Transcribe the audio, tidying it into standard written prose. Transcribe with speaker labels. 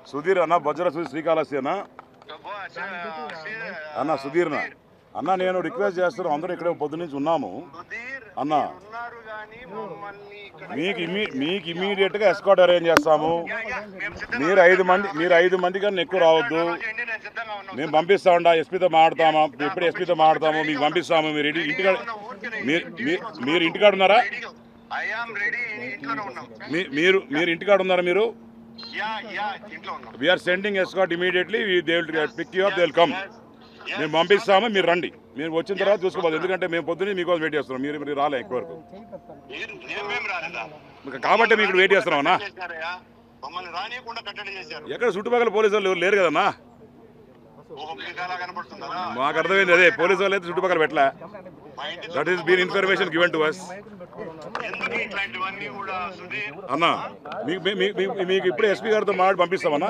Speaker 1: సుధీర్ అన్న బొజ్జర శ్రీకాళహస్తి అన్న అన్న సుధీర్ అన్న నేను రిక్వెస్ట్ చేస్తున్నాను అందరూ ఇక్కడ పొద్దు నుంచి ఉన్నాము అన్న మీకు ఇమీడియట్గా ఎస్కాట్ అరేంజ్ చేస్తాము మీరు ఐదు మంది కన్నా ఎక్కువ రావద్దు మేము పంపిస్తామండా ఎస్పీతో మాట్లాడతామా ఎప్పుడు ఎస్పీతో మాట్లాడతాము మీకు పంపిస్తాము మీరు ఇంటికాడ మీరు ఇంటికాడ ఉన్నారా మీరు ఇంటికాడ ఉన్నారా మీరు we're sending escort immediately they will pick you up they will come మేము పంపిస్తాము మీరు రండి మీరు వచ్చిన తర్వాత చూసుకోవాలి ఎందుకంటే మేము పొద్దున్నే మీకోసం వెయిట్ చేస్తున్నాం మీరు రాలే ఎక్కువ వరకు కాబట్టి మీకు వెయిట్ చేస్తున్నామన్నా ఎక్కడ చుట్టుపక్కల పోలీసు వాళ్ళు లేరు కదన్నా మాకు అర్థమైంది అదే పోలీసు వాళ్ళు అయితే చుట్టుపక్కల పెట్టలే that is been information given to us అన్నా మీకు ఇప్పుడు ఎస్పీ గారితో మాట్లాడి పంపిస్తామన్నా